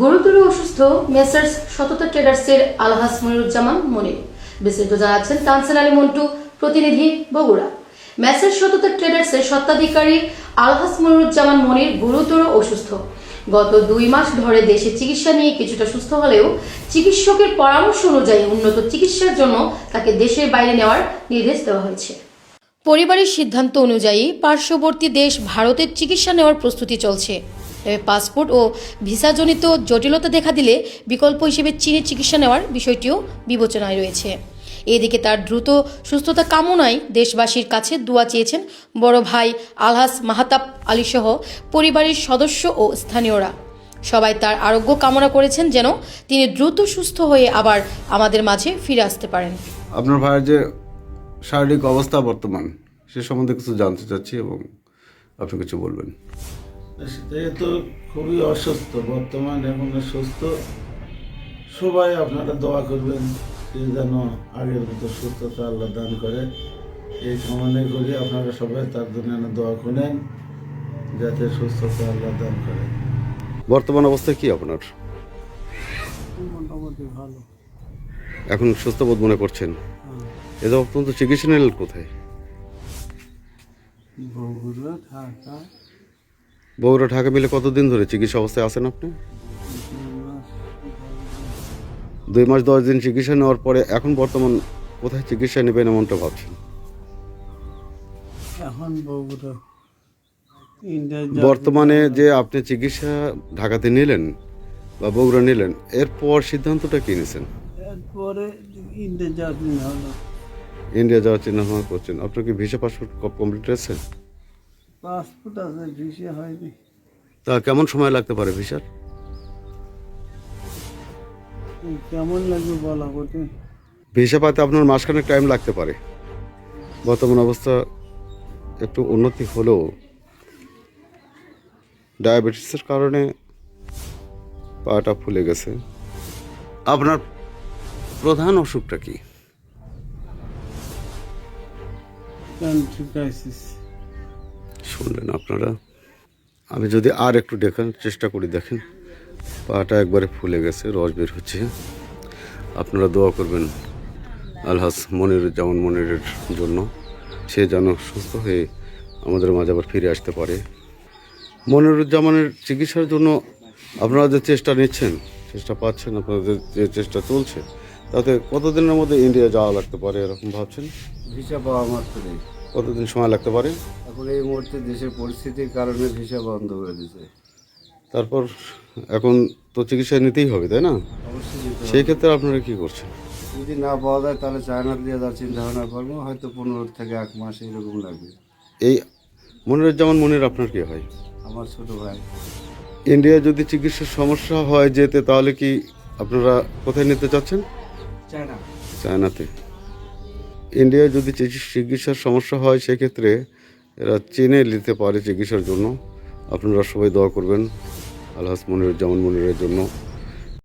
গুরুতর অসুস্থ মেসার্স সততা ট্রেডার্সের আলহাজ মনিরুজ্জামান মনির। বিস্তারিত জানাচ্ছেন তানসেন আলী মন্টু, প্রতিনিধি বগুড়া। মেসার্স সততা ট্রেডার্সের স্বত্বাধিকারী আলহাজ মনিরুজ্জামান মনির গুরুতর অসুস্থ। গত 2 মাস ধরে দেশে চিকিৎসা নিয়ে কিছুটা সুস্থ হলেও চিকিৎসকের পরামর্শ অনুযায়ী উন্নত চিকিৎসার জন্য তাকে দেশের বাইরে নেওয়ার নির্দেশ দেওয়া হয়েছে। পরিবারের সিদ্ধান্ত অনুযায়ী পার্শ্ববর্তী দেশ ভারতের চিকিৎসা নেওয়ার প্রস্তুতি চলছে। পাসপোর্ট ও ভিসাজনিত জটিলতা দেখা দিলে বিকল্প হিসেবে চীনে চিকিৎসা নেওয়ার বিষয়টিও বিবেচনায় রয়েছে। এদিকে তার দ্রুত সুস্থতা কামনায় দেশবাসীর কাছে দোয়া চেয়েছেন বড় ভাই আলহাজ মাহতাব আলী সহ পরিবারের সদস্য ও স্থানীয়রা। সবাই তার আরোগ্য কামনা করেছেন যেন তিনি দ্রুত সুস্থ হয়ে আবার আমাদের মাঝে ফিরে আসতে পারেন। আপনার ভাইয়ের যে শারীরিক অবস্থা বর্তমান সে সম্বন্ধে কিছু জানতে চাচ্ছি এবং আপনি কিছু বলবেন। সে তো খুবই অসুস্থ, বর্তমান এখন সুস্থ। সবাই আপনারা দোয়া করবেন সে যেন আগের মতো সুস্থতা আল্লাহ দান করে, এই কামনা করি। আপনারা সবাই তার জন্য দোয়া করেন যাতে সুস্থতা আল্লাহ দান করে। বর্তমান অবস্থায় কি আপনার? মোটামুটি ভালো। এখন সুস্থ বোধ মনে করছেন? এটা অত্যন্ত চিকিৎসা নিলেন কোথায়? বগুড়া ঢাকা মিলে কতদিন ধরে চিকিৎসা অবস্থায় আছেন আপনি? 2 মাস 10 দিন চিকিৎসা নেওয়ার পরে এখন বর্তমান কোথায় চিকিৎসা নেবেন এমনটা ভাবছেন? এখন বর্তমানে যে আপনি চিকিৎসা ঢাকাতে নিলেন বা বগুড়া নিলেন, এরপর সিদ্ধান্তটা কি নিয়েছেন? এরপরে ইন্ডিয়া যাওয়ার চিন্তা ভাবনা করছেন। আপনার কি ভিসা পাসপোর্ট কমপ্লিট হয়েছে? পাসপোর্ট আছে, ভিসা হয়নি। তা কেমন সময় লাগতে পারে ভিসার? কেমন লাগবে বলা কঠিন। ভিসা পাতে আপনার মাসখানেক টাইম লাগতে পারে। বর্তমান অবস্থা একটু উন্নতি হলেও ডায়াবেটিসের কারণে পাটা ফুলে গেছে। আপনার প্রধান অসুখটা কি? শুনলেন আপনারা। আমি যদি আর একটু দেখার চেষ্টা করি, দেখেন পাটা একবারে ফুলে গেছে, রস বের হচ্ছে। আপনারা দোয়া করবেন আলহাজ মনিরুজ্জামান মনিরের জন্য, সে যেন সুস্থ হয়ে আমাদের মাঝে আবার ফিরে আসতে পারে। মনিরুজ্জামানের চিকিৎসার জন্য আপনারা যে চেষ্টা নিচ্ছেন, চেষ্টা পাচ্ছেন, আপনাদের যে চেষ্টা চলছে, তাতে কতদিনের মধ্যে ইন্ডিয়া যাওয়া লাগতে পারে এরকম ভাবছেন? ভিসা পাওয়া মাত্রই। কতদিন সময় লাগতে পারে? এখন এই মুহূর্তে দেশের পরিস্থিতির কারণে ভিসা বন্ধ করে দিয়েছে। তারপর এখন তো চিকিৎসা নিতেই হবে, তাই না? অবশ্যই যেতে হবে। সেই ক্ষেত্রে আপনারা কি করছেন? যদি না পাওয়া যায় তাহলে চায়না দিয়ে যাওয়ার চিন্তা ভাবনা করবো, হয়তো 15 থেকে 1 মাস এরকম লাগবে। এই মনিরুজ্জামান মনির আপনার কি হয়? আমার ছোট ভাই। ইন্ডিয়া যদি চিকিৎসার সমস্যা হয় যেতে, তাহলে কি আপনারা কোথায় নিতে চাচ্ছেন? চায়না। চায়নাতে। ইন্ডিয়ায় যদি চিকিৎসার সমস্যা হয় সেক্ষেত্রে এরা চীনে নিতে পারে চিকিৎসার জন্য। আপনারা সবাই দোয়া করবেন আলহাজ মনিরুজ্জামান মনিরের জন্য।